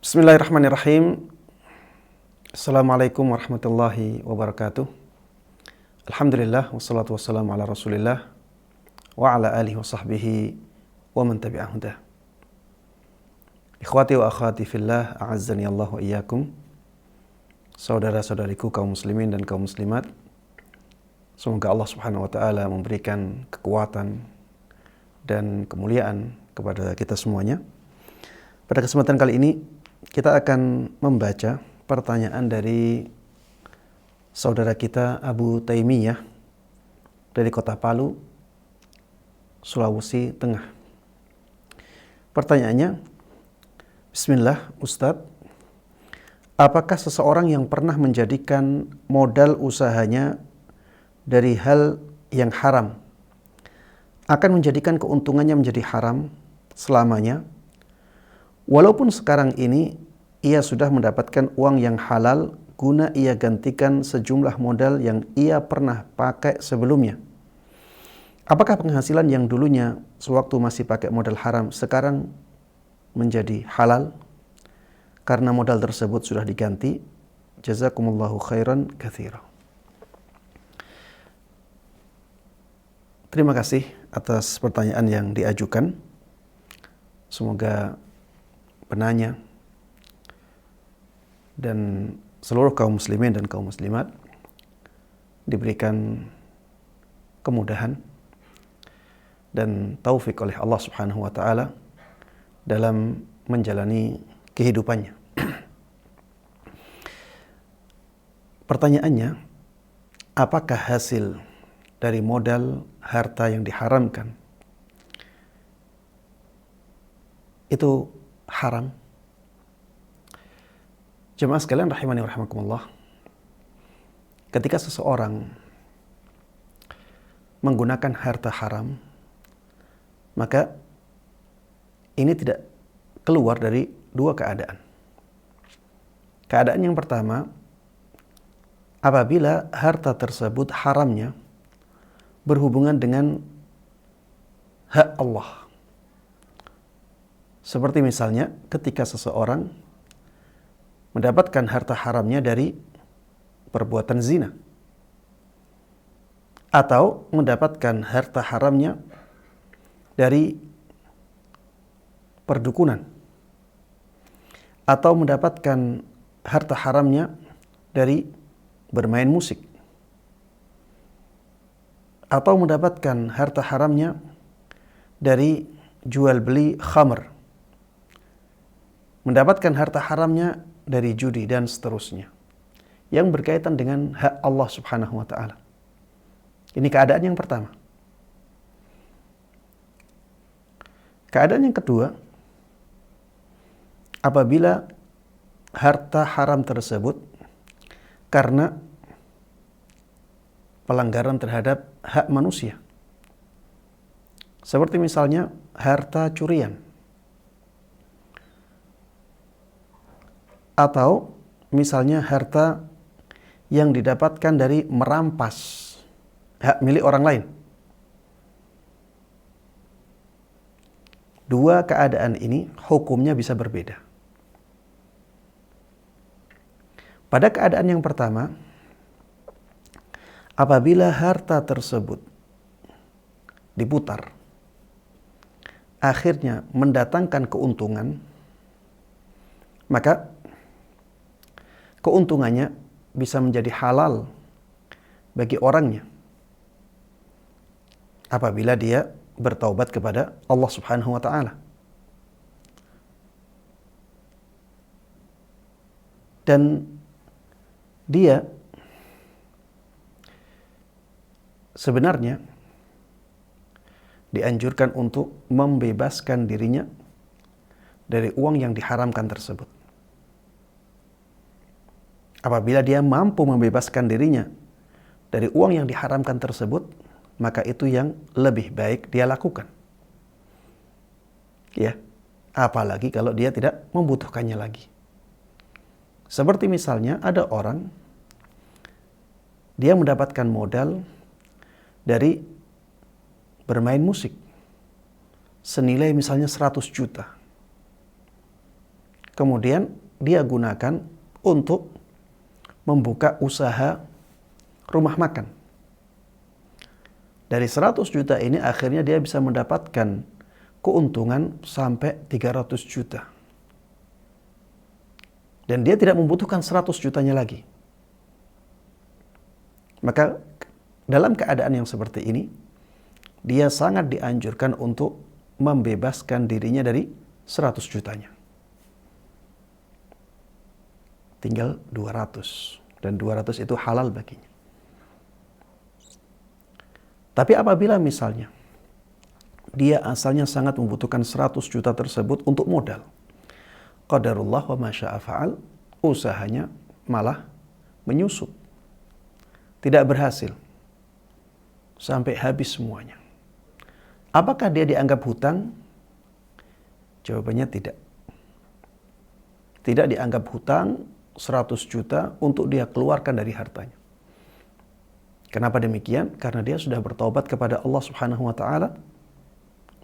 Bismillahirrahmanirrahim. Assalamualaikum warahmatullahi wabarakatuh. Alhamdulillah wassalatu wassalamu ala Rasulillah wa ala alihi wa sahbihi wa man tabi'ah hudah. Ikhwati wa akhwati fillah, a'azzani Allah wa iyyakum. Saudara-saudariku kaum muslimin dan kaum muslimat, semoga Allah Subhanahu wa taala memberikan kekuatan dan kemuliaan kepada kita semuanya. Pada kesempatan kali ini kita akan membaca pertanyaan dari saudara kita Abu Taimiyah dari kota Palu, Sulawesi Tengah. Pertanyaannya, Bismillah, Ustadz, apakah seseorang yang pernah menjadikan modal usahanya dari hal yang haram akan menjadikan keuntungannya menjadi haram selamanya? Walaupun sekarang ini ia sudah mendapatkan uang yang halal guna ia gantikan sejumlah modal yang ia pernah pakai sebelumnya. Apakah penghasilan yang dulunya sewaktu masih pakai modal haram sekarang menjadi halal karena modal tersebut sudah diganti? Jazakumullahu khairan katsira. Terima kasih atas pertanyaan yang diajukan. Semoga penanya dan seluruh kaum muslimin dan kaum muslimat diberikan kemudahan dan taufik oleh Allah Subhanahu wa taala dalam menjalani kehidupannya. Pertanyaannya, apakah hasil dari modal harta yang diharamkan itu haram? Jemaah sekalian rahimani wa rahimakumullah, ketika seseorang menggunakan harta haram, maka ini tidak keluar dari dua keadaan. Keadaan yang pertama, apabila harta tersebut haramnya berhubungan dengan hak Allah. Seperti misalnya ketika seseorang mendapatkan harta haramnya dari perbuatan zina, atau mendapatkan harta haramnya dari perdukunan, atau mendapatkan harta haramnya dari bermain musik, atau mendapatkan harta haramnya dari jual beli khamr, mendapatkan harta haramnya dari judi dan seterusnya yang berkaitan dengan hak Allah Subhanahu wa taala. Ini keadaan yang pertama. Keadaan yang kedua, apabila harta haram tersebut karena pelanggaran terhadap hak manusia. Seperti misalnya harta curian, atau misalnya harta yang didapatkan dari merampas hak milik orang lain. Dua keadaan ini hukumnya bisa berbeda. Pada keadaan yang pertama, apabila harta tersebut diputar, akhirnya mendatangkan keuntungan, maka keuntungannya bisa menjadi halal bagi orangnya apabila dia bertaubat kepada Allah Subhanahu wa taala. Dan dia sebenarnya dianjurkan untuk membebaskan dirinya dari uang yang diharamkan tersebut. Apabila dia mampu membebaskan dirinya dari uang yang diharamkan tersebut, maka itu yang lebih baik dia lakukan. Ya, apalagi kalau dia tidak membutuhkannya lagi. Seperti misalnya ada orang, dia mendapatkan modal dari bermain musik senilai misalnya 100 juta. kemudian dia gunakan untuk membuka usaha rumah makan. Dari 100 juta ini akhirnya dia bisa mendapatkan keuntungan sampai 300 juta. Dan dia tidak membutuhkan 100 jutanya lagi. Maka dalam keadaan yang seperti ini, dia sangat dianjurkan untuk membebaskan dirinya dari 100 jutanya. Tinggal 200. Dan 200 itu halal baginya. Tapi apabila misalnya dia asalnya sangat membutuhkan 100 juta tersebut untuk modal, qadarullah wa masya'a fa'al, usahanya malah menyusut. Tidak berhasil. Sampai habis semuanya. Apakah dia dianggap hutang? Jawabannya tidak. Tidak dianggap hutang 100 juta untuk dia keluarkan dari hartanya. Kenapa demikian? Karena dia sudah bertaubat kepada Allah Subhanahu wa taala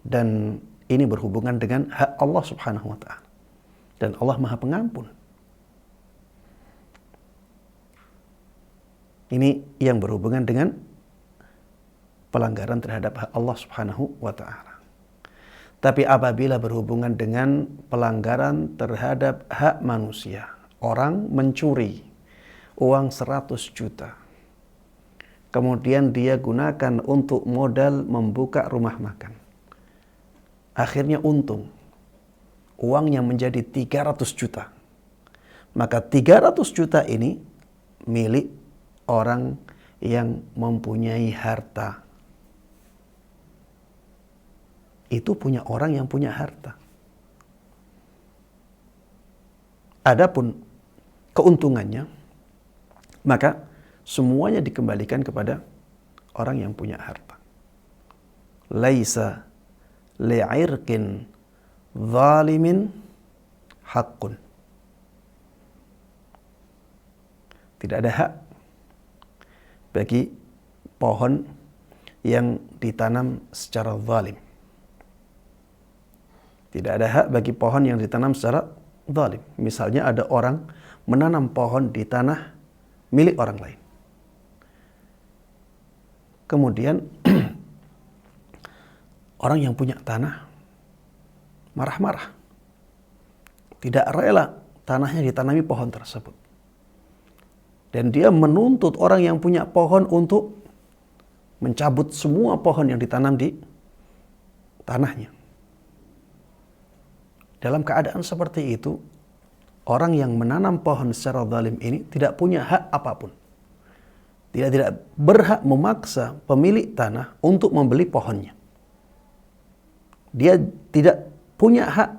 dan ini berhubungan dengan hak Allah Subhanahu wa taala. Dan Allah Maha Pengampun. Ini yang berhubungan dengan pelanggaran terhadap hak Allah Subhanahu wa taala. Tapi apabila berhubungan dengan pelanggaran terhadap hak manusia, orang mencuri uang 100 juta. Kemudian dia gunakan untuk modal membuka rumah makan. Akhirnya untung. Uangnya menjadi 300 juta. Maka 300 juta ini milik orang yang mempunyai harta. Itu punya orang yang punya harta. Adapun keuntungannya, maka semuanya dikembalikan kepada orang yang punya harta. Laisa li'irqin zalimin haqqun. Tidak ada hak bagi pohon yang ditanam secara zalim. Tidak ada hak bagi pohon yang ditanam secara zalim. Misalnya ada orang menanam pohon di tanah milik orang lain. Kemudian orang yang punya tanah marah-marah. Tidak rela tanahnya ditanami pohon tersebut. Dan dia menuntut orang yang punya pohon untuk mencabut semua pohon yang ditanam di tanahnya. Dalam keadaan seperti itu, orang yang menanam pohon secara zalim ini tidak punya hak apapun. Tidak berhak memaksa pemilik tanah untuk membeli pohonnya. Dia tidak punya hak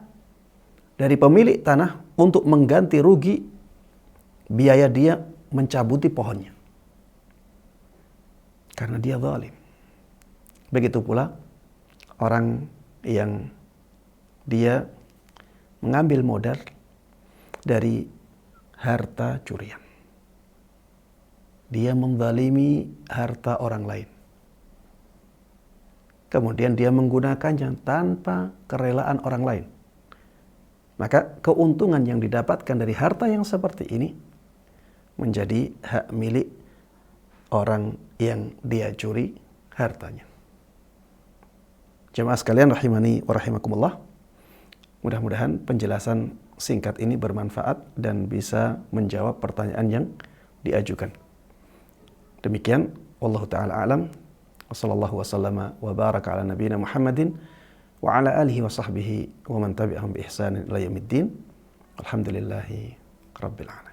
dari pemilik tanah untuk mengganti rugi biaya dia mencabuti pohonnya. Karena dia zalim. Begitu pula orang yang dia mengambil modal dari harta curian. Dia menzalimi harta orang lain. Kemudian dia menggunakannya tanpa kerelaan orang lain. Maka keuntungan yang didapatkan dari harta yang seperti ini menjadi hak milik orang yang dia curi hartanya. Jemaah sekalian rahimani wa rahimakumullah. Mudah-mudahan penjelasan singkat ini bermanfaat dan bisa menjawab pertanyaan yang diajukan. Demikian, wallahu taala alam. Wassallallahu wasallama wa baraka ala nabiyina Muhammadin wa ala alihi wa sahbihi wa man tabi'ahum bi ihsanin ila yaumiddin. Alhamdulillahi rabbil alamin.